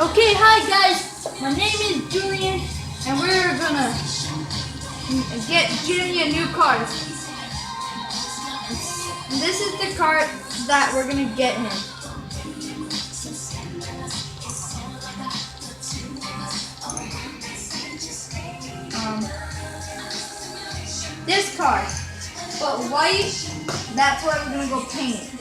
Okay, hi guys. My name is Julian, and we're gonna get Jimmy a new car. This is the car that we're gonna get him. This car, but white. That's why we're gonna go paint it.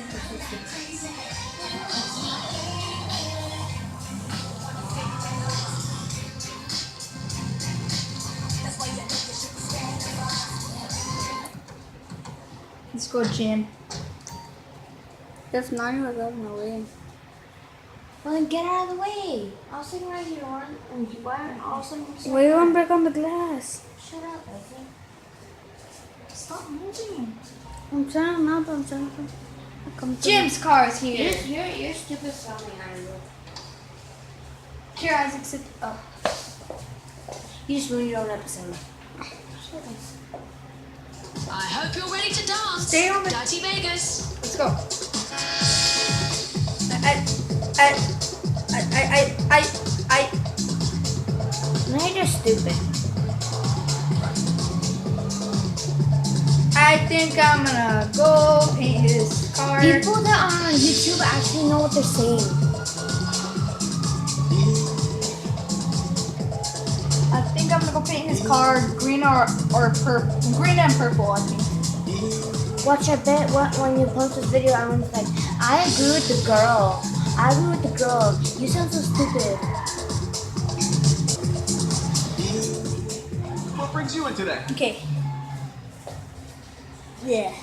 Let's go, Jim. If none was out of the way. Well, then get out of the way. I'll sit right here, Lauren. And you aren't also. Why you want to break on the glass? Shut up, Leslie. Stop moving. I'm trying not to. I'm trying to. Come to Jim's car is here. You're stupid selling Ireland. Here, Isaac, sit up. You just ruined your own episode. I hope you're ready to dance. Stay on the. Dirty Vegas. Let's go. No, you're just stupid. I think I'm gonna go paint his car. People that are on YouTube actually know what they're saying. I think I'm gonna go paint his car green or purple. Green and purple, I think. Watch, I bet when you post this video, everyone's like, I agree with the girl. I agree with the girl. You sound so stupid. What brings you in today? Okay. Yeah.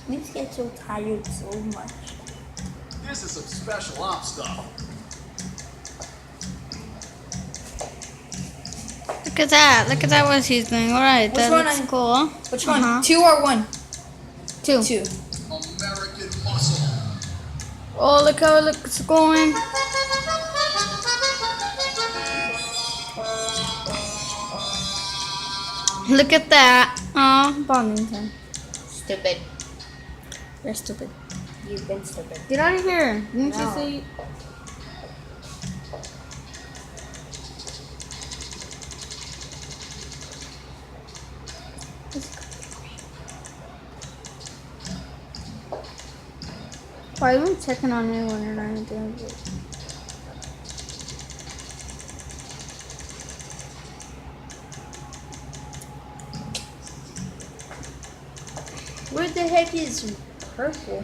We just get so tired so much. This is some special ops stuff. Look at that. Look at that what he's doing. Alright, Which that one looks I- cool. Which one? Uh-huh. 2 or 1? Two. 2. American muscle. Oh, look how it looks going. Look at that. Oh, Bonington. Stupid. You're stupid. You've been stupid. Get out of here. Didn't you No. say? Why are you checking on me when you're not doing it? Where the heck is purple?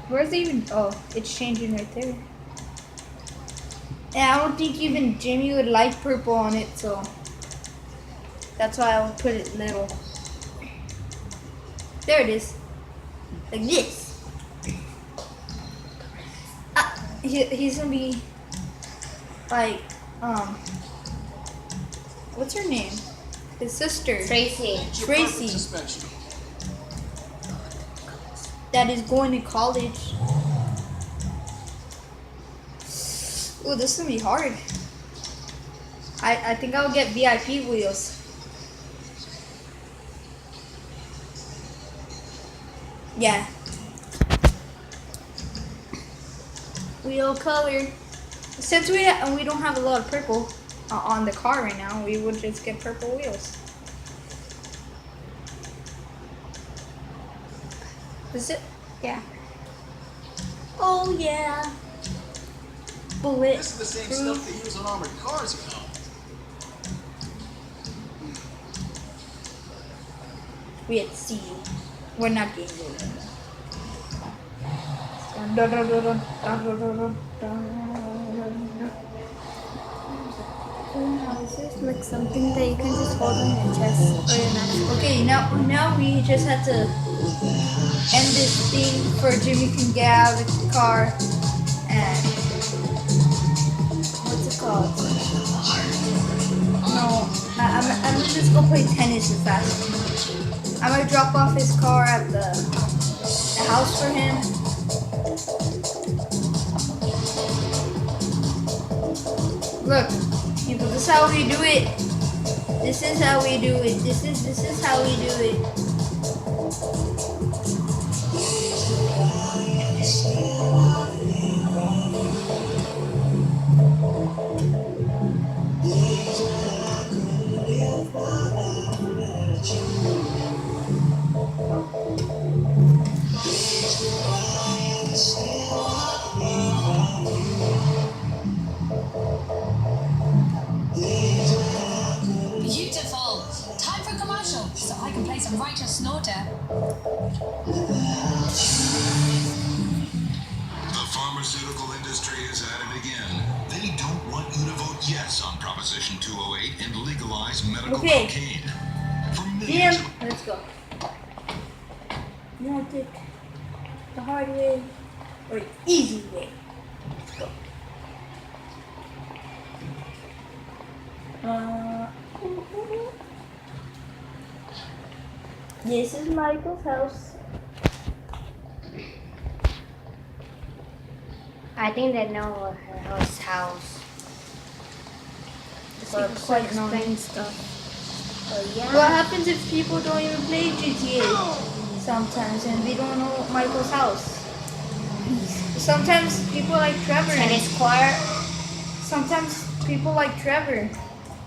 Where's it even? Oh, it's changing right there. And I don't think even Jimmy would like purple on it, so that's why I'll put it little. There it is. Like this. He's gonna be like, what's her name? His sister. Tracy. Tracy. Suspension. That is going to college. Ooh, this is gonna be hard. I think I'll get VIP wheels. Yeah. Wheel color. Since we don't have a lot of purple on the car right now, we would just get purple wheels. Is it? Yeah. Oh yeah. Bullet. This is the same stuff they use on armored cars, you know. We had C. We're not getting it. This is like something that you can just hold on your chest or your neck. Okay, now we just have to end this thing for Jimmy can get out of the car and what's it called? No, I'm gonna just go play tennis real fast. I'm gonna drop off his car at the house for him. Look, people, this is how we do it. This is how we do it. This is how we do it. The pharmaceutical industry is at it again. They don't want you to vote yes on Proposition 208 and legalize medical Okay. cocaine. For Damn. millions of Let's go. You want to take the hard way or the easy way? Let's go. This is Michael's house. I think they know her house. For quite explain stuff. But yeah. What happens if people don't even play GTA sometimes and we don't know Michael's house? Sometimes people like Trevor. Tennis court. Sometimes people like Trevor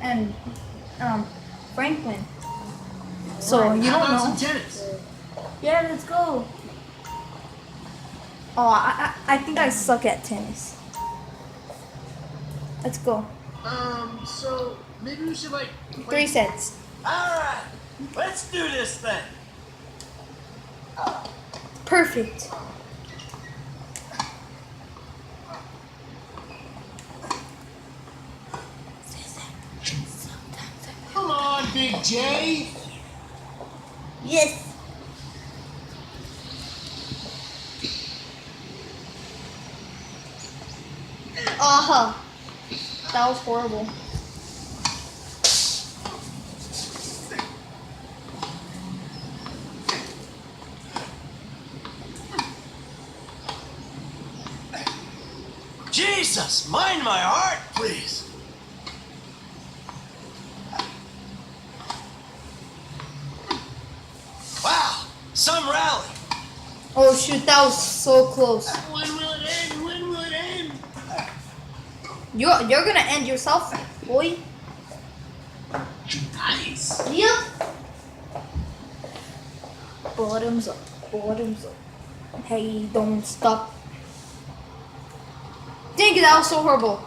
and Franklin. So you How don't about some know. tennis? Yeah, let's go. Oh, I think I suck at tennis. Let's go. So maybe we should like. 3 sets. Alright, let's do this thing. Perfect. Come on, Big J. Yes. That was horrible. Jesus, mind my heart, please. Wow, some rally. Oh shoot, that was so close. When will it end? When will it end? You're gonna end yourself, boy. Nice. Yep. Bottoms up. Bottoms up. Hey, don't stop. Dang it, that was so horrible.